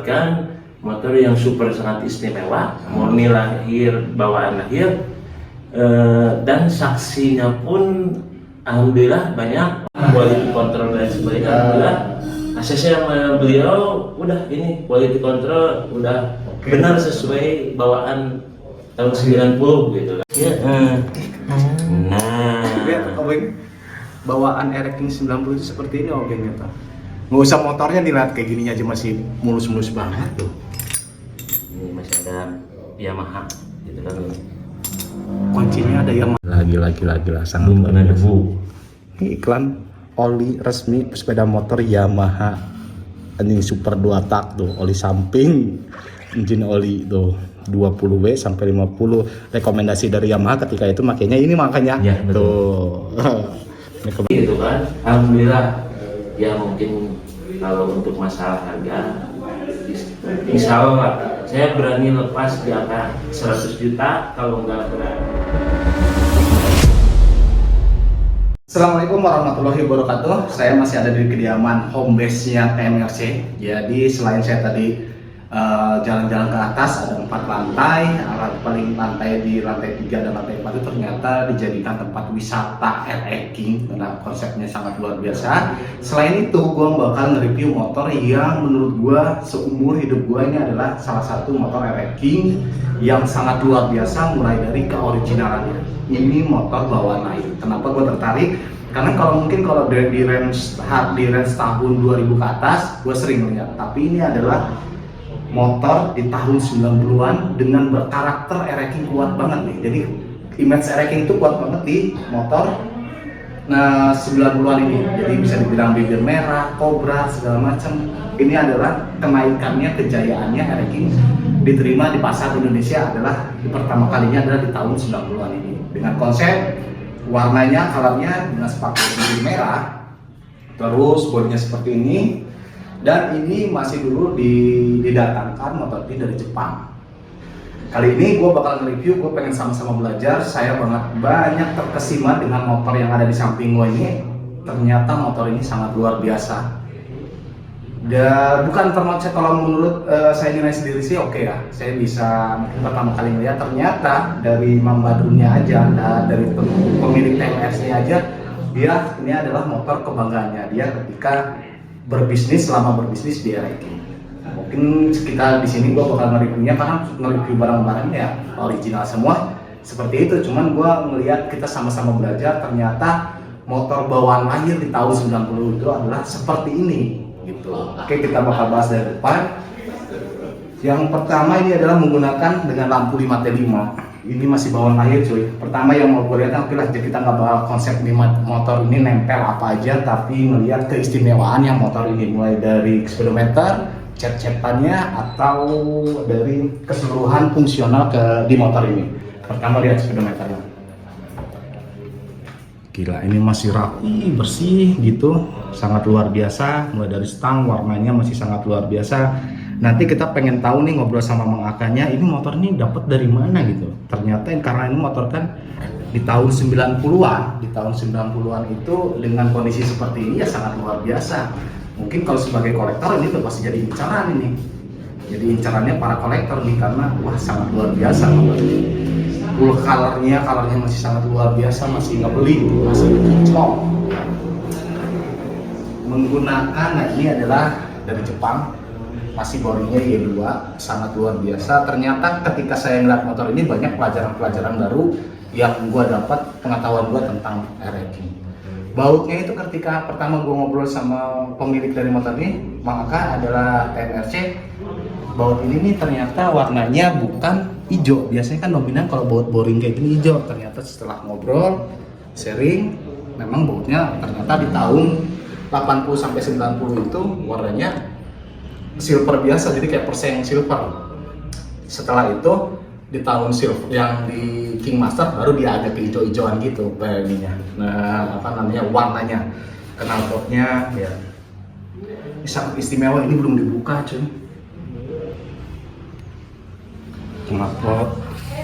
mendapatkan motor yang super sangat istimewa, murni lahir, bawaan lahir, dan saksinya pun alhamdulillah banyak, quality control dan sebagainya. Alhamdulillah ACC yang beliau udah ini quality control udah benar sesuai bawaan tahun 90 gitu kan. Ya, bawaan Ereking 90 itu seperti ini obengnya tuh. Nggak usah motornya dilihat kayak gini aja masih mulus-mulus banget tuh. Ini masih ada Yamaha gitu kan. Kuncinya ada yang lagi lah sangat Belum kena debu. Ini iklan oli resmi sepeda motor Yamaha. Ini super 2 tak tuh, oli samping, engine oli tuh 20W sampai 50. Rekomendasi dari Yamaha ketika itu makanya ini makanya ya, tuh. Gitu kan. Alhamdulillah ya mungkin kalau untuk masalah harga insya Allah saya berani lepas di angka 100 juta kalau nggak berani. Assalamualaikum warahmatullahi wabarakatuh. Saya masih ada di kediaman home base-nya TMRC. Jadi selain saya tadi jalan-jalan ke atas ada 4 lantai, paling lantai di lantai 3 dan lantai 4 itu ternyata dijadikan tempat wisata Ereking karena konsepnya sangat luar biasa. Selain itu, gue bakal nge-review motor yang menurut gue seumur hidup gue ini adalah salah satu motor Ereking yang sangat luar biasa mulai dari keoriginalannya. Ini motor bawaan lahir. Kenapa gue tertarik? Karena kalau di range tahun 2000 ke atas, gue sering lihat. Tapi ini adalah motor di tahun 90-an dengan berkarakter Ereking kuat banget nih. Jadi image Ereking itu kuat banget di motor 90-an ini. Jadi bisa dibilang bibir merah, kobra, segala macam. Ini adalah kenaikannya, kejayaannya Ereking diterima di pasar Indonesia adalah pertama kalinya adalah di tahun 90-an ini. Dengan konsep warnanya, colornya dengan sepakat bibir merah, terus bodinya seperti ini. Dan ini masih dulu didatangkan motor ini dari Jepang. Kali ini gue bakal nge-review, gue pengen sama-sama belajar. Saya banyak terkesima dengan motor yang ada di samping gue ini. Ternyata motor ini sangat luar biasa. Dan bukan termasuk kalau menurut saya nilai sendiri sih oke ya. Saya bisa pertama kali melihat ternyata dari Mang Badrunnya aja, dari pemilik TMRC aja, dia ini adalah motor kebanggaannya dia ketika selama berbisnis di Ereking. Mungkin kita di sini gue bakal nge-reviewnya karena nge-review barang-barangnya ya original semua seperti itu. Cuman gue ngelihat kita sama-sama belajar ternyata motor bawaan lahir di tahun 90 itu adalah seperti ini gitu. Oke, kita bakal bahas dari depan. Yang pertama ini adalah menggunakan dengan lampu 5T5. Ini masih bawaan lahir cuy. Pertama yang mau gue lihat, oke lah, kita nggak bakal konsep motor ini nempel apa aja, tapi melihat keistimewaan yang motor ini mulai dari speedometer, cet-cetannya atau dari keseluruhan fungsional di motor ini. Pertama lihat speedometernya. Gila, ini masih rapi, bersih gitu, sangat luar biasa. Mulai dari stang, warnanya masih sangat luar biasa. Nanti kita pengen tahu nih ngobrol sama Mang Akanya, ini motor ini dapat dari mana gitu. Ternyata karena ini motor kan di tahun 90-an, itu dengan kondisi seperti ini ya sangat luar biasa. Mungkin kalau sebagai kolektor ini tuh pasti jadi incaran ini. Jadi incarannya para kolektor nih karena wah sangat luar biasa motor ini. Full colornya masih sangat luar biasa, masih ngebeli, masih kinclong. Menggunakan, nah ini adalah dari Jepang. Masih bodinya Y2, sangat luar biasa. Ternyata ketika saya ngeliat motor ini banyak pelajaran-pelajaran baru yang gue dapat, pengetahuan gue tentang Ereking. Bautnya itu ketika pertama gue ngobrol sama pemilik dari motor ini, Mang Aka adalah TMRC. Baut ini nih ternyata warnanya bukan hijau. Biasanya kan dominan kalau baut boring kayak gini hijau. Ternyata setelah ngobrol, sharing, memang bautnya ternyata di tahun 80 sampai 90 itu warnanya silver biasa, jadi kayak perseng silver. Setelah itu di tahun silver yang di King Master baru dia ada kehijau-hijauan gitu ininya. Nah, warnanya, knalpotnya ya. Ini sangat istimewa, ini belum dibuka cuy. Knalpot,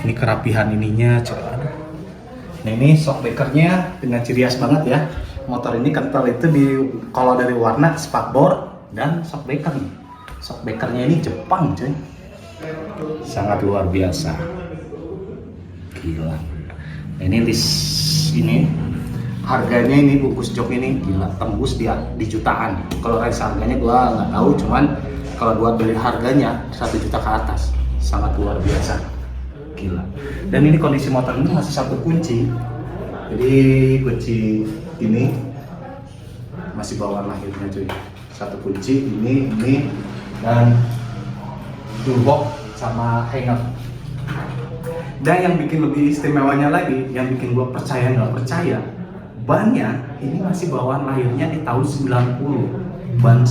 ini kerapihan ininya cuy. Nah, ini shockbreakernya dengan ciri khas banget ya. Motor ini kental itu kalau dari warna spakbor dan shockbreaker nih. Shockbreakernya ini Jepang coy, sangat luar biasa, gila. Ini list ini harganya, ini bungkus jok ini gila tembus di jutaan. Kalau range harganya gua nggak tahu, cuman kalau buat beli harganya 1 juta ke atas, sangat luar biasa, gila. Dan ini kondisi motor ini masih satu kunci, jadi kunci ini masih bawaan lahirnya cuy, satu kunci ini dan toolbox sama hanger. Dan yang bikin lebih istimewanya lagi, yang bikin gua percaya nggak percaya, bannya ini masih bawaan lahirnya di tahun 90. Ban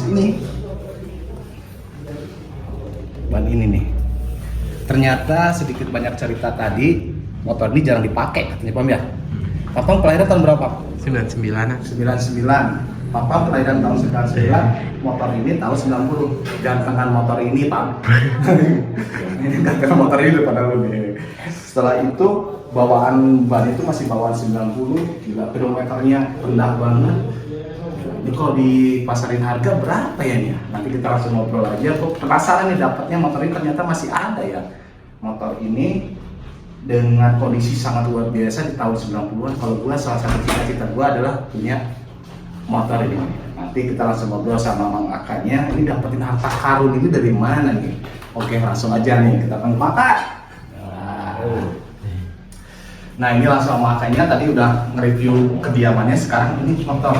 ini nih, ternyata sedikit banyak cerita tadi, motor ini jarang dipakai katanya Pam ya. Papa kelahiran tahun berapa? 99-an. 99. Papa kelahiran tahun 99, motor ini tahun 90. Gantengan motor ini, Pak. Ini gantengan motor ini pada lu nih. Setelah itu bawaan ban itu masih bawaan 90, gila, kilometernya rendah banget. Ini kalau dipasarin harga berapa ya nih? Nanti kita langsung ngobrol aja. Kok penasaran nih dapatnya motor ini, ternyata masih ada ya. Motor ini dengan kondisi sangat luar biasa di tahun 90-an. Kalau gua, salah satu cita-cita gua adalah punya motor ini. Nanti kita langsung ngobrol sama Mang Akanya. Ini dapetin harta karun ini dari mana nih? Oke, langsung aja nih kita panggil Maka. Nah, ini langsung sama Akanya, tadi udah nge-review kediamannya. Sekarang ini motor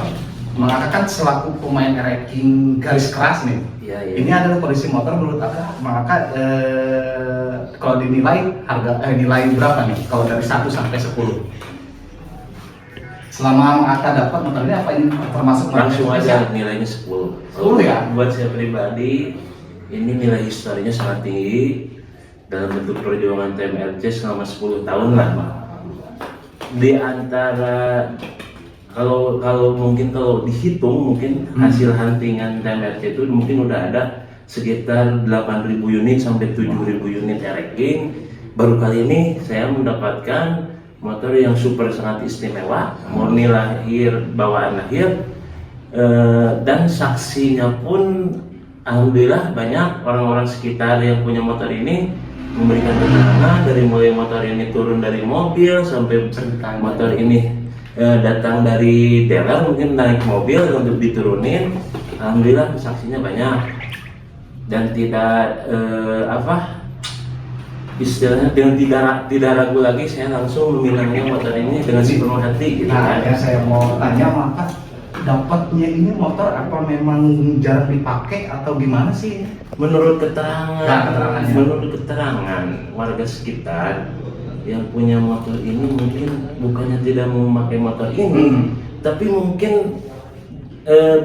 Mang Aka kan selaku pemain ranking garis keras nih. Iya. Ini adalah kondisi motor menurut Aka. Mang Aka kalau dinilai harga nilai berapa nih? Kalau dari 1 sampai 10. Selama Aka dapat motor ini, apa ini termasuk Langsung aja nilainya 10. 10 ya? Buat saya pribadi, ini nilai historinya sangat tinggi dalam bentuk perjuangan TMRC selama 10 tahun lah, Pak. Di antara kalau mungkin kalau dihitung mungkin hasil huntingan TMRC itu mungkin udah ada sekitar 8.000 unit sampai 7.000 unit ranking. Baru kali ini saya mendapatkan motor yang super sangat istimewa, murni lahir, bawaan lahir, dan saksinya pun alhamdulillah banyak orang-orang sekitar yang punya motor ini memberikan keterangan, dari mulai motor ini turun dari mobil sampai motor ini datang dari dealer mungkin naik mobil untuk diturunin. Alhamdulillah saksinya banyak dan tidak istilahnya dengan tidak ragu lagi saya langsung meminangnya motor ini dengan sepenuh hati gitu. Nah, ya saya mau tanya, Maka dapatnya ini motor apa memang jarang dipakai atau gimana sih? Menurut keterangan keterangannya. warga sekitar yang punya motor ini mungkin bukannya tidak mau memakai motor ini, tapi mungkin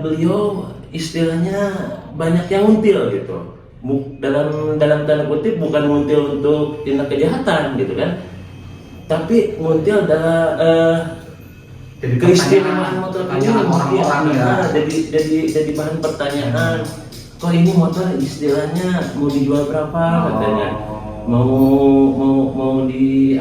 beliau istilahnya banyak yang nguntil gitu. Dalam tanda kutip bukan nguntil untuk tindak kejahatan gitu kan, tapi nguntil adalah keistimewaan motor ini mungkin jadi bahan pertanyaan. Kok ini motor istilahnya mau dijual berapa katanya, mau di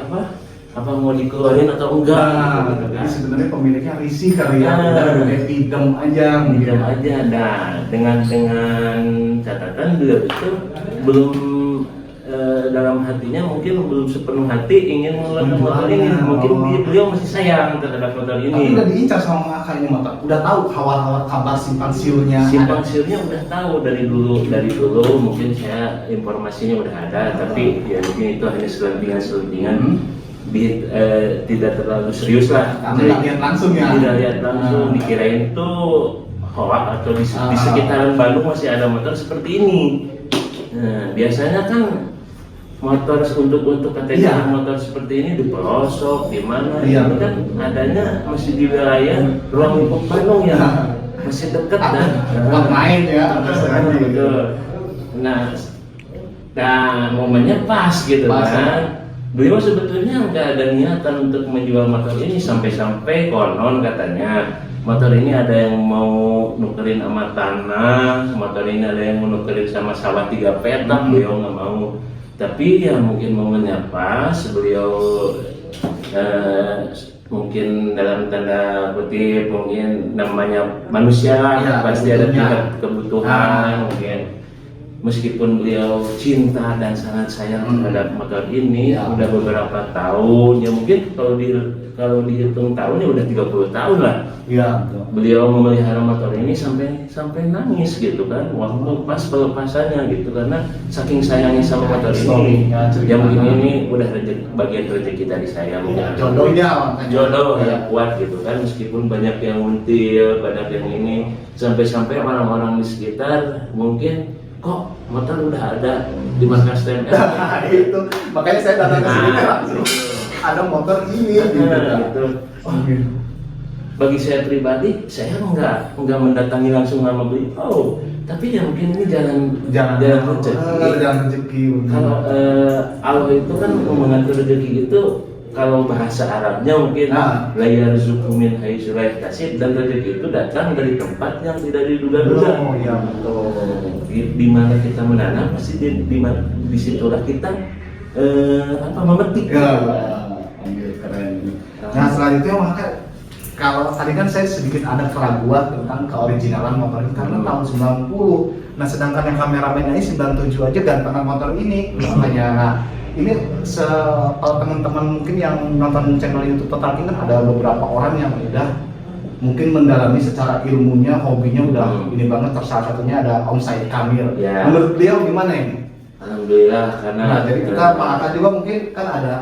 apa mau dikeluarin atau enggak gitu kan. Sebenarnya pemiliknya risih kali ya, udah pinjam aja Pinjam aja. Nah, dengan catatan beliau itu belum dalam hatinya mungkin belum sepenuh hati ingin mengeluarkan motor ini. Mungkin beliau masih sayang terhadap motor Tapi ini. udah diincar sama kakaknya motor, udah tahu awal-awal kabar simpang siurnya. Simpang siurnya udah tahu dari dulu mungkin saya informasinya udah ada, tapi ya mungkin itu hanya selentingan tidak terlalu serius lah. Karena nggak lihat langsung ya. Tidak lihat langsung, dikirain itu hoax atau di sekitaran Bandung masih ada motor seperti ini. Nah, biasanya kan motor untuk kategori motor seperti ini di pelosok di mana, itu kan adanya masih di wilayah ruang lingkup Bandung ya, masih dekat dan buat main ya. Betul. Nah, momennya pas gitu kan. Beliau sebetulnya nggak ada niatan untuk menjual motor ini, sampai-sampai konon katanya motor ini ada yang mau nukerin sama tanah, motor ini ada yang mau nukerin sama sawah 3 petak, beliau nggak mau. Tapi ya mungkin momennya pas, beliau mungkin dalam tanda kutip mungkin namanya manusia pasti ada tingkat kebutuhan mungkin. meskipun beliau cinta dan sangat sayang terhadap motor ini, Ya. udah beberapa tahun, ya mungkin kalau dihitung tahun ya udah 30 tahun lah. Iya. Beliau memelihara motor ini sampai nangis gitu kan waktu pas pelepasannya gitu, karena saking sayangnya sama motor ini. Historinya, cerita. Ya mungkin ini udah bagian rezeki dari saya, mungkin Jodohnya makanya. jodoh yang kuat gitu kan, meskipun banyak yang until, banyak yang ini, sampai-sampai orang-orang di sekitar mungkin kok motor udah ada di markas TMR. Nah, itu makanya saya datang ke sini Nah, langsung ada motor ini gitu. gitu. Oh, gitu. Bagi saya pribadi, saya nggak mendatangi langsung nama beliau, tapi ya mungkin ini jalan rezeki. Jalan rezeki. Kalau Allah itu kan mengatur rezeki itu, kalau bahasa Arabnya mungkin Nah. la yarzuqu min haitsu la yahtasib, dan rezeki itu datang dari tempat yang tidak diduga-duga. Oh iya betul. Di mana kita menanam pasti di situlah kita memetik. Ya, ambil keren. Nah selanjutnya maka kalau tadi kan saya sedikit ada keraguan tentang keoriginalan motor ini karena tahun 90. Nah sedangkan yang kameramen ini 97 aja gantengan motor ini. Makanya nah ini kalau teman-teman mungkin yang nonton channel YouTube Total King kan ada beberapa orang yang udah mungkin mendalami secara ilmunya, hobinya udah ini banget. Salah satunya ada Om Said Kamil. Ya. Menurut beliau gimana ini? Alhamdulillah, karena Nah, jadi kita Pak Aka juga mungkin kan ada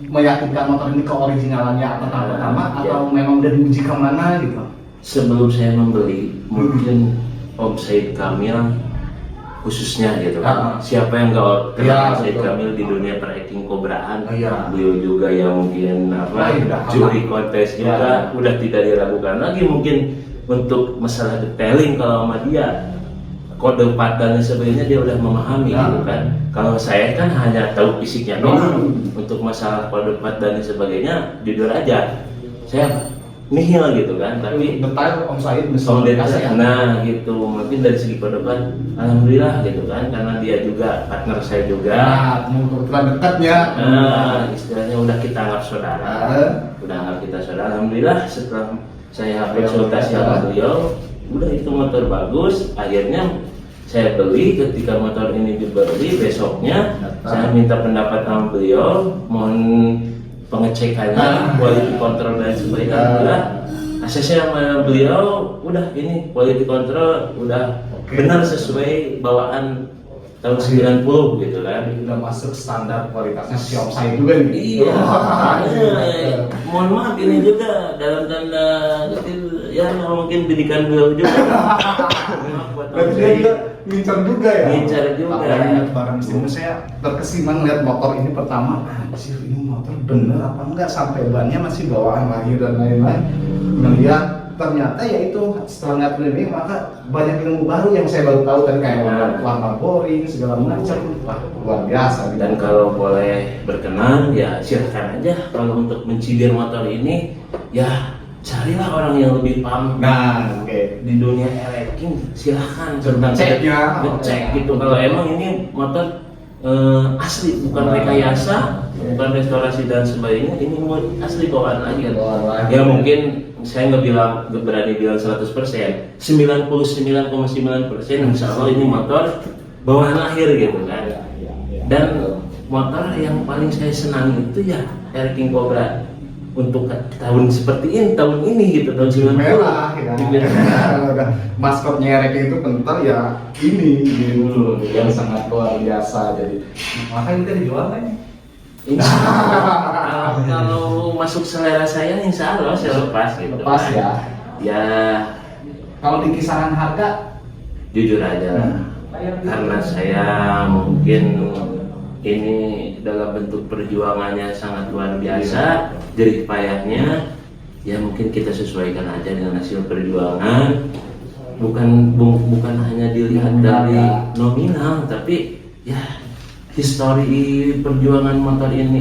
meyakinkan motor ini keoriginalannya atau pertama atau memang udah diuji kemana gitu. sebelum saya membeli, mungkin Om Said Kamil khususnya gitu kan. Siapa yang nggak kenal Ya, Om Said betul. Kamil di dunia per-acting kobraan? Iya. Beliau juga yang mungkin Udah juri lama. kontes Ya. juga udah tidak diragukan lagi mungkin untuk masalah detailing. Kalau sama dia kode part dan sebagainya dia udah memahami Ya. gitu kan. Kalau saya kan hanya tahu fisiknya doang. Untuk masalah kode part dan sebagainya jujur aja saya nihil gitu kan, tapi Detail Om Said bisa soal kasih ya. nah gitu, mungkin dari segi pendapat alhamdulillah gitu kan, karena dia juga partner saya juga. Nah, kebetulan dekatnya. Istilahnya udah kita anggap saudara, Nah. udah anggap kita saudara. Alhamdulillah setelah saya konsultasi Ya. sama beliau, udah itu motor bagus. Akhirnya saya beli. Ketika motor ini dibeli, besoknya saya minta pendapat sama beliau, mohon pengecekannya, quality control dan sebagainya. Alhamdulillah ACC sama beliau udah ini quality control udah benar sesuai bawaan tahun 90 gitu kan. Udah masuk standar kualitasnya si Om Said juga nih. Iya, mohon maaf ini juga dalam tanda kecil ya mungkin didikan beliau juga. Maaf buat Om Berarti dia Said. juga ngincar juga ya? Ngincar juga. Apalagi lihat barang mesin, saya terkesima ngeliat motor ini pertama, anjir ini motor bener apa enggak, sampai bannya masih bawaan lahir dan lain-lain. Melihat ternyata ya itu setelah ngeliat ini maka banyak ilmu baru yang saya baru tahu tadi kayak warna boring segala macam. Wah luar biasa gitu. Dan kalau boleh berkenan ya silahkan aja, kalau untuk mencidir motor ini ya carilah orang yang lebih paham. Nah, oke. Di dunia ereking silahkan Ceknya. ngecek gitu. Kalau emang ini motor asli, bukan rekayasa, bukan restorasi dan sebagainya, ini asli bawaan lagi. Ya mungkin saya nggak berani bilang 100%, 99,9% insya Allah ini motor bawaan lahir gitu kan. Dan motor yang paling saya senang itu ya Air King Cobra. Untuk tahun seperti ini, tahun ini gitu, tahun 90. Merah ya. Udah maskotnya Rek itu kental ya ini gitu yang sangat luar biasa. Jadi makanya kita dijual kan? Insya Allah, kalau masuk selera saya, insya Allah saya lepas gitu. Lepas kan. ya. Ya Kalau di kisaran harga jujur aja lah, karena saya mungkin ini dalam bentuk perjuangannya sangat luar biasa, jerih payahnya, ya mungkin kita sesuaikan aja dengan hasil perjuangan. Bukan hanya dilihat dari nominal, tapi ya histori perjuangan motor ini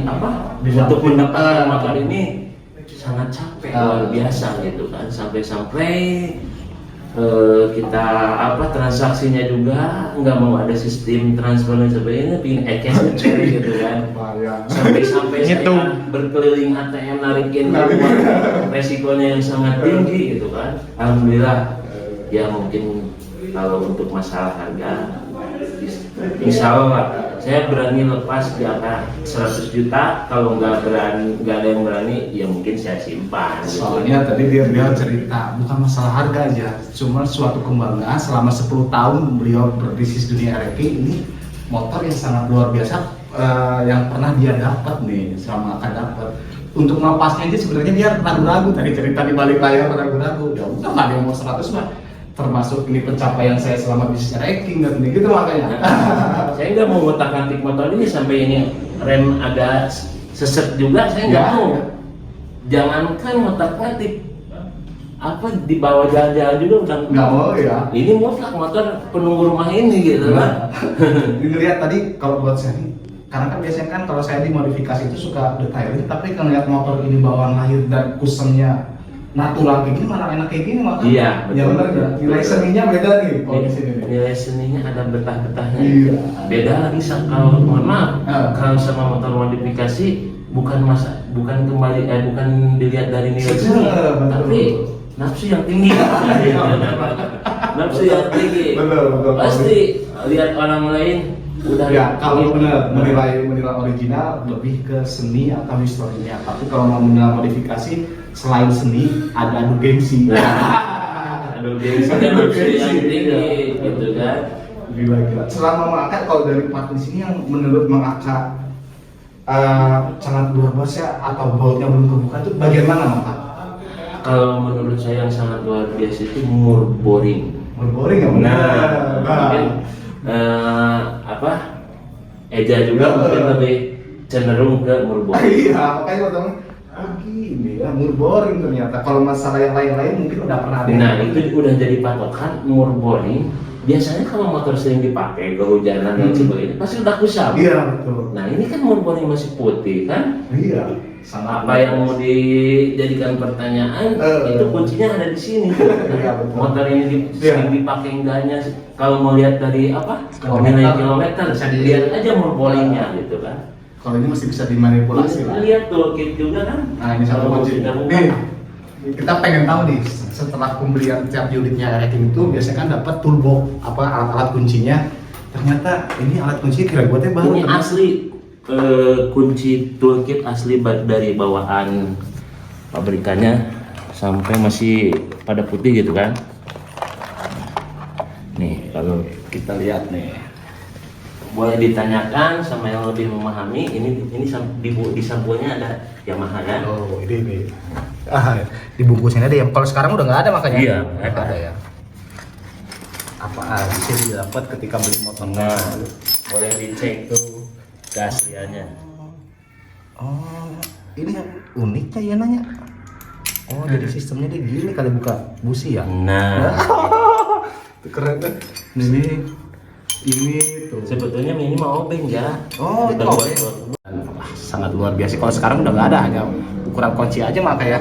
untuk mendapatkan motor ini sangat capek luar biasa gitu kan, sampai kita transaksinya juga nggak mau ada sistem transfer dan sebagainya, pingin cash gitu kan. Sampai saya berkeliling ATM narikin uang, resikonya yang sangat tinggi gitu kan. Alhamdulillah ya mungkin kalau untuk masalah harga bisa Insya Allah saya berani lepas di angka 100 juta. Kalau nggak ada yang berani, ya mungkin saya simpan. Soalnya tadi dia cerita bukan masalah harga aja, cuma suatu kebanggaan selama 10 tahun beliau berbisnis dunia RFQ ini, motor yang sangat luar biasa yang pernah dia dapat nih, selama akan dapat. Untuk melepasnya aja sebenarnya dia ragu-ragu, tadi cerita di balik layar ragu-ragu. Ya udah, nggak ada yang mau 100 mah, termasuk ini pencapaian saya selama bisnis ranking dan gitu makanya. Saya nggak mau ngotak-ngatik motor ini sampai ini rem agak seset juga, saya nggak mau. Jangankan ngotak-ngatik, apa dibawa jalan-jalan juga udah Nggak mau ya. Ini mutlak motor penunggu rumah ini gitu kan. Dilihat tadi kalau buat saya nih, karena kan biasanya kan kalau saya dimodifikasi itu suka detailing, tapi kalau lihat motor ini bawaan lahir dan kusennya natural kayak gini, mana enak kayak gini maka. Iya, Ya betul. benar ya. Nilai seninya beda nih kalau di sini nih. Nilai seninya ada betah-betahnya. Iya. Beda lagi kalau mohon maaf, kalau sama motor modifikasi bukan bukan dilihat dari nilai seni, Betul. tapi nafsu yang tinggi. Nafsu yang tinggi. Betul. Pasti lihat orang lain udah Ya, kalau benar menilai original lebih ke seni atau historinya. Tapi kalau mau menilai modifikasi selain seni ada adu gengsi. aduh gengsi dan nafsu yang tinggi gitu kan. Gila. Selama mengangkat kalau dari part di sini yang menurut mengangkat sangat luar biasa atau bautnya belum kebuka itu bagian mana mengangkat? Kalau menurut saya yang sangat luar biasa itu murboring. Murboring ya? Mungkin apa? Eja juga mungkin lebih cenderung ke murboring. Iya, makanya orang gini ya, murboring ternyata. Kalau masalah yang lain-lain mungkin udah pernah ada. Nah, itu udah jadi patokan murboring. Biasanya kalau motor sering dipakai kehujanan dan sebagainya pasti udah kusam. Iya, betul. Nah, ini kan murboring masih putih kan? Iya, sangat Apa yang mau dijadikan pertanyaan itu kuncinya ada di sini. Iya, betul. Motor ini sering dipakai enggaknya, kalau mau lihat dari apa nilai kilometer bisa dilihat aja murboringnya gitu kan. Kalau ini masih bisa dimanipulasi lah. Lihat tuh kit juga kan. Nah, ini satu Kalau kunci. kita buka, Nih, kita pengen tahu nih setelah pembelian tiap unitnya ranking itu biasanya kan dapat toolbox apa alat-alat kuncinya. Ternyata ini alat kunci kira gue baru. ini asli kunci toolkit asli dari bawaan pabrikannya sampai masih pada putih gitu kan. Nih kalau kita lihat nih, boleh ditanyakan sama yang lebih memahami. Ini di sampulnya ada Yamaha kan. Oh, ini. Dibungkusnya ada yang kalau sekarang udah nggak ada makanya. Iya, nggak ada ya. Apa aja sih didapat ketika beli motor? Nah, boleh dicek tuh keasliannya. Oh, ini yang uniknya ya nanya. Oh, jadi sistemnya dia gini kali buka busi ya? Nah, Itu keren kan? Ini tuh. sebetulnya ini mau obeng ya. Oh, itu Kita buat- obeng. Sangat luar biasa. Kalau sekarang udah nggak ada, hanya ukuran kunci aja maka ya.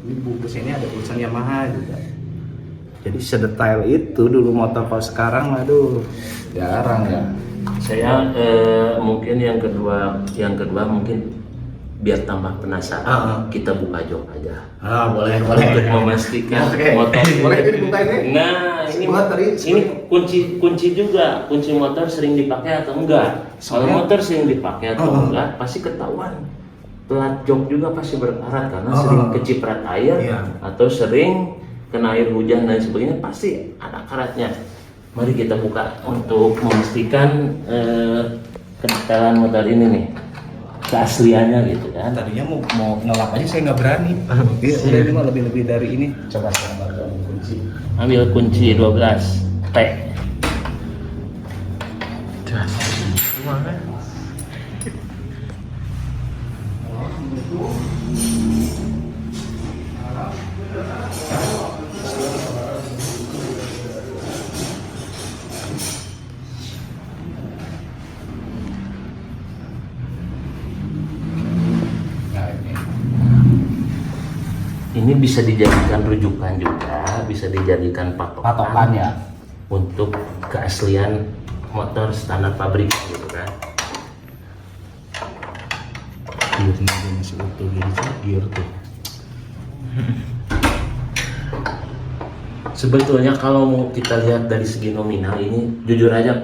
Ini bungkusnya ini ada tulisan Yamaha juga. Jadi sedetail itu dulu motor, kalau sekarang aduh jarang ya. Saya mungkin yang kedua mungkin biar tambah penasaran kita buka jok aja Boleh. untuk memastikan Oke. motor Boleh ini dibuka ini? Nah ini Buat tadi ini kunci juga, kunci motor sering dipakai atau enggak. Kalau Soalnya- motor sering dipakai atau enggak pasti ketahuan. Pelat jok juga pasti berkarat karena sering keciprat air Iya. atau sering kena air hujan dan sebagainya, pasti ada karatnya. Mari kita buka untuk memastikan kedetailan motor ini nih, keasliannya gitu kan. tadinya mau ngelap aja saya nggak berani. Iya, udah ini mah lebih dari ini. Coba saya ambil kunci. Ambil kunci 12 T. Nah, ini. Ini bisa dijadikan rujukan juga, bisa dijadikan Patokan ya. untuk keaslian motor standar pabrik gitu kan. Gearnya dia masih utuh gini sih, gear tuh. Sebetulnya kalau mau kita lihat dari segi nominal ini, jujur aja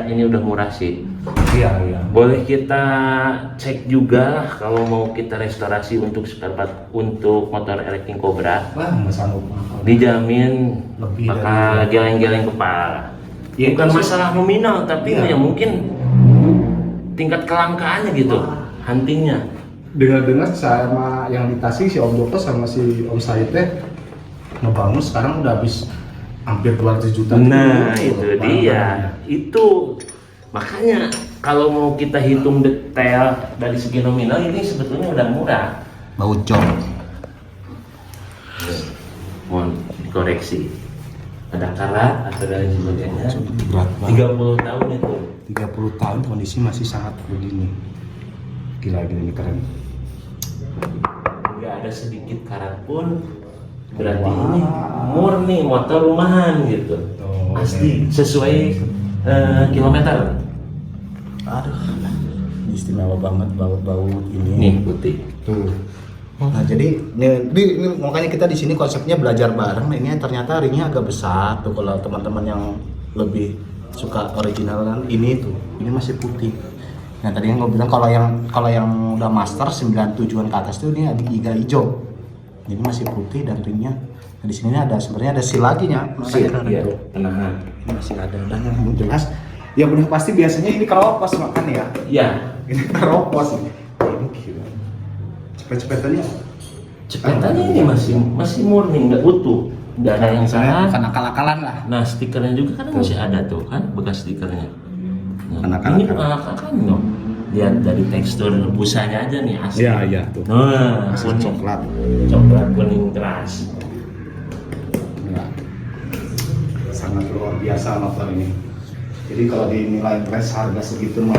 ini udah murah sih. Iya, iya. Boleh kita cek juga kalau mau kita restorasi untuk spare part untuk motor Elecking Cobra, Wah, nggak sanggup. dijamin Lebih bakal geleng-geleng kepala. Ya, Bukan itu sih. masalah nominal, tapi Iya. ya mungkin tingkat kelangkaannya gitu, huntingnya. Dengar-dengar sama yang di Tasik si Om Joko sama si Om Said teh ngebangun sekarang udah habis hampir 200 juta. Nah, gitu. itu dia. Itu makanya kalau mau kita hitung detail dari segi nominal ini sebetulnya udah murah. Bau jok. Mohon dikoreksi. Ada karat atau dan sebagainya. Berat banget. 30 tahun itu. 30 tahun kondisi masih sangat begini. Gila ini keren. Nggak ada sedikit karat pun. Berarti Wow. ini murni motor rumahan gitu. Oh, Asli sesuai kilometer. Aduh, istimewa banget bau ini. Nih putih. Tuh. Nah jadi ini makanya kita di sini konsepnya belajar bareng. Nah, ini ternyata ringnya agak besar tuh kalau teman-teman yang lebih suka originalan ini tuh. Ini masih putih. Nah tadi yang gue bilang kalau yang udah master 97-an ke atas tuh ini ada iga hijau. Jadi masih putih dan ringnya. Nah, di sini ada sebenarnya ada seal lagi nya. Makanya Iya, tuh. penahan. Ini masih ada dan yang jelas. Ya udah pasti biasanya ini keropos makan ya. Iya. Ini keropos ini. Ini gila. Cepet-cepetannya. Cepetannya ini masih murni, nggak utuh, nggak ada yang salah. Bukan akal-akalan lah. Nah stikernya juga kan masih ada tuh kan bekas stikernya. Nah, Anak-anak. ini bukan akal-akalan dong. Lihat dari tekstur busanya aja nih asli. Iya tuh. Nah, Masih kuning. coklat. Coklat kuning keras. Ya. Sangat luar biasa motor ini. Jadi kalau dinilai price harga segitu mah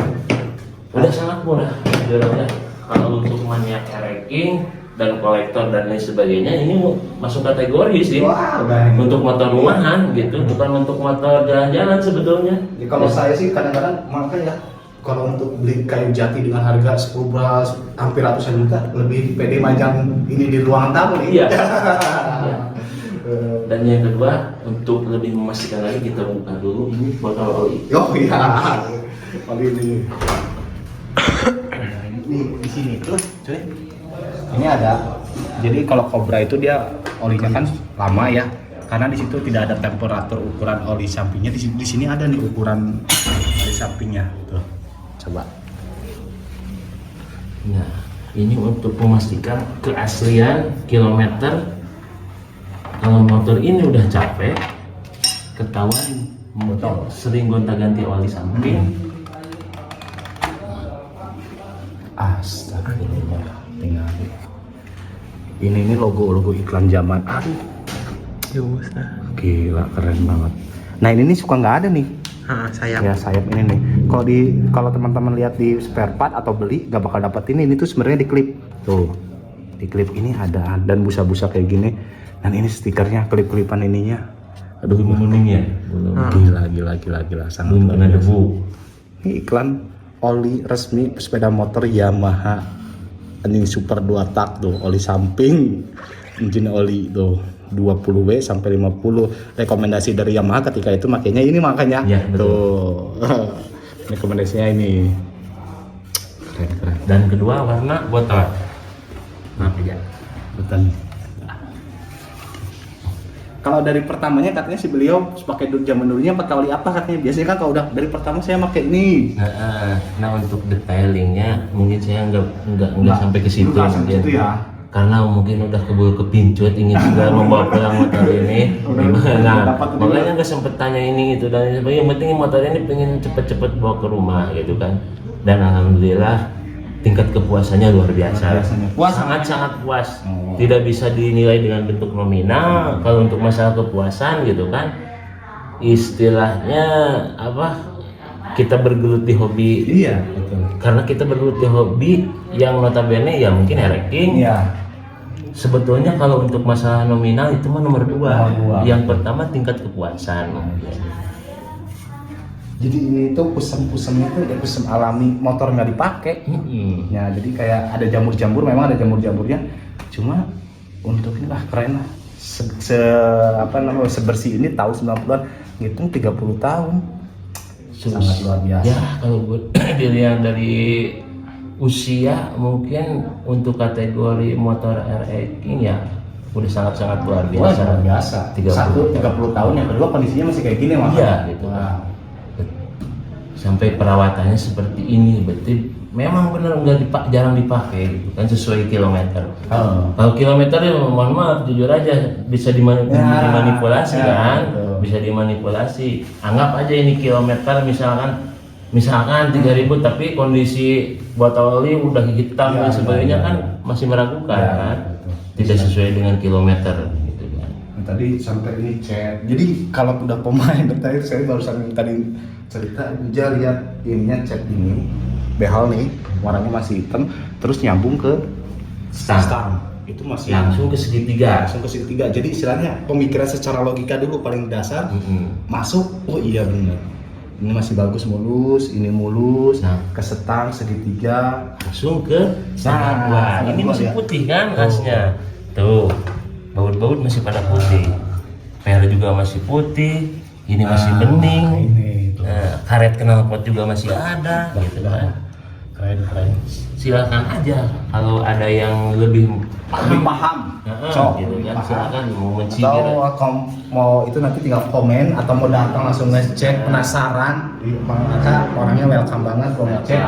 Udah sangat murah. Jujur aja. Kalau untuk maniak Elecking dan kolektor dan lain sebagainya ini masuk kategori sih. wah, udah. Untuk motor rumahan gitu, bukan untuk motor jalan-jalan sebetulnya. Ya, kalau saya sih kadang-kadang makanya kalau untuk beli kayu jati dengan harga 10 belas hampir ratusan juta lebih pede majang ini di ruangan tamu nih. Iya. Dan yang kedua, untuk lebih memastikan lagi kita buka dulu ini botol oli. Oh iya. Oli ini. Ini di sini tuh, cuy. Ini ada. Jadi kalau Cobra itu dia olinya kan lama ya. Karena di situ tidak ada temperatur ukuran oli sampingnya. Di sini ada nih ukuran oli sampingnya. Tuh. Coba. Nah, ini untuk memastikan keaslian kilometer. Kalau motor ini udah capek, ketahuan motor sering gonta-ganti oli samping. Astagfirullah. Tinggal. Ini logo iklan zaman. Aduh. Ya usah. Gila keren banget. Nah ini nih suka nggak ada nih. Sayang. Ya sayap ini nih. Kalau teman-teman lihat di spare part atau beli nggak bakal dapet ini. Ini tuh sebenarnya di klip. Tuh di klip ini ada dan busa-busa kayak gini. Dan ini stikernya klip-klipan ininya. Aduh Kuning ya? Gila sangat Belum luar kena biasa. debu. Ini iklan oli resmi sepeda motor Yamaha. Ini super 2 tak tuh, oli samping, engine oli tuh 20W sampai 50. Rekomendasi dari Yamaha ketika itu makanya ini makanya. Iya, betul. Tuh. Rekomendasinya ini. Keren. Dan kedua warna botol. Maaf ya. Betul. Kalau dari pertamanya katanya si beliau pakai zaman dulunya pakai oli apa katanya? Biasanya kan kalau udah dari pertama saya pakai ini. Nah untuk detailingnya mungkin saya nggak sampai ke situ. Nggak sampai situ ya. Karena mungkin udah keburu kepincut ingin juga membawa pulang motor ini. Nah, dapat makanya nggak sempet tanya ini itu dan sebagainya. Yang penting motor ini pengen cepet-cepet bawa ke rumah gitu kan. Dan alhamdulillah tingkat kepuasannya luar biasa. Luar biasanya. Puas? Sangat puas. Oh. Tidak bisa dinilai dengan bentuk nominal. Kalau untuk masalah kepuasan gitu kan, istilahnya apa? Kita bergelut di hobi. Iya, betul. Karena kita bergelut di hobi yang notabene ya mungkin Elecking. Iya. Sebetulnya kalau untuk masalah nominal itu mah nomor 2. Nomor dua. Yang pertama tingkat kepuasan. Jadi ini tuh pusem-pusemnya tuh ya pusem alami, motor nggak dipakai. Mm-mm. Ya jadi kayak ada jamur-jamur, memang ada jamur-jamurnya. Cuma untuk ini lah keren lah. sebersih ini tahun 90-an, ngitung 30 tahun. Sangat luar biasa. Ya kalau buat dilihat dari usia mungkin untuk kategori motor R-King ya udah sangat-sangat luar biasa. Luar biasa. 30 tahun, yang kedua kondisinya masih kayak gini Mas. Iya gitu. Sampai perawatannya seperti ini, berarti memang benar jarang dipakai gitu kan, sesuai kilometer. Kalau kilometer ya mohon maaf jujur aja bisa dimanipulasi kan, bisa dimanipulasi. Anggap aja ini kilometer misalkan 3.000 tapi kondisi botol oli udah hitam dan sebagainya kan masih meragukan kan, tidak sesuai dengan kilometer gitu kan. Tadi sampai ini chat. Jadi kalau udah pemain tadi saya barusan tadi cerita dia lihat ininya chat ini behel nih warnanya masih hitam terus nyambung ke stang. Itu masih langsung ke segitiga. Jadi istilahnya pemikiran secara logika dulu paling dasar masuk. Oh iya benar. Ini masih bagus mulus, ini mulus, ke setang segitiga langsung ke stang. Wah, ini masih putih kan khasnya. Tuh. Baut-baut masih pada putih. Per juga masih putih. Ini masih bening. Karet knalpot juga masih ada gitu kan. Keren. Silakan aja kalau ada yang lebih paham. Gitu kan. Silakan mau mencibir. Atau mau itu nanti tinggal komen atau mau datang langsung ngecek penasaran. Maka orangnya welcome banget kalau ngecek.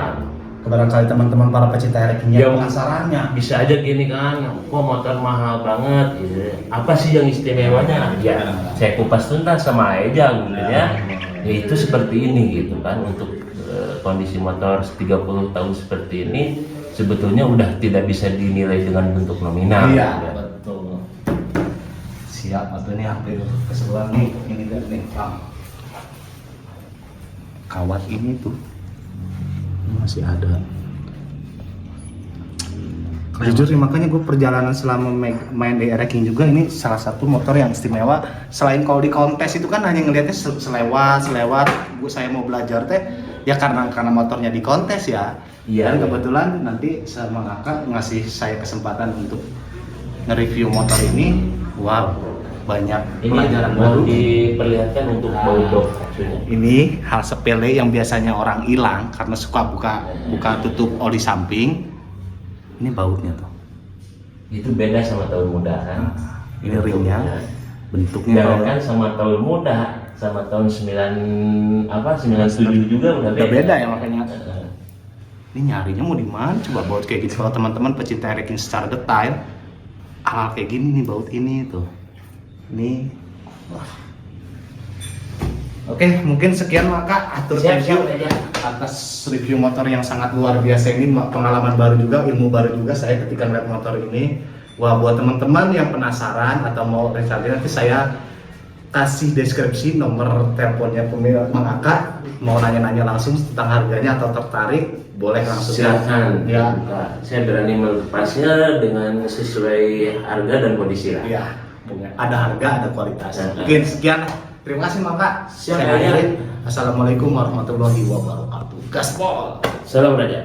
Barangkali teman-teman para pecinta R-King-nya penasarannya. Bisa aja gini kan, kok motor mahal banget gitu. Apa sih yang istimewanya? Ya, saya kupas tuntas sama aja gitu ya. Ya itu seperti ini gitu kan, untuk kondisi motor 30 tahun seperti ini sebetulnya udah tidak bisa dinilai dengan bentuk nominal. Iya, ya. betul. Siap, atau nih hampir keseluruhan nih, ini lihat nih, kawat ini tuh masih ada. Jujur nih, makanya gue perjalanan selama main di R-King juga ini salah satu motor yang istimewa. Selain kalau di kontes itu kan hanya ngelihatnya selewat, gue saya mau belajar teh ya karena motornya di kontes ya. Iya. Dan kebetulan nanti sama kakak ngasih saya kesempatan untuk nge-review motor ini. Wow, banyak pelajaran baru. Diperlihatkan untuk baut maksudnya. Ini hal sepele yang biasanya orang hilang karena suka buka tutup oli samping. Ini bautnya tuh. Itu beda sama tahun muda kan. Ini ringnya, bentuknya Jangan sama tahun muda, sama tahun 97 juga udah beda ya makanya. Ini nyarinya mau di mana? Coba baut kayak gitu. Kalau teman-teman pecinta R-King secara detail, hal kayak gini nih baut ini tuh. Ini. Wah. Oke, mungkin sekian maka atur review atas review motor yang sangat luar biasa ini, pengalaman baru juga, ilmu baru juga saya ketika melihat motor ini. Wah, buat teman-teman yang penasaran atau mau research nanti saya kasih deskripsi nomor teleponnya pemilik Mang Aka, mau nanya-nanya langsung tentang harganya atau tertarik boleh langsung silakan ya. Saya berani melepasnya dengan sesuai harga dan kondisi lah. Ya, ada harga, ada kualitas. Mungkin sekian. Terima kasih Maka. Siap, Saya akhirin. Assalamualaikum warahmatullahi wabarakatuh. Gaspol. Salam Raja.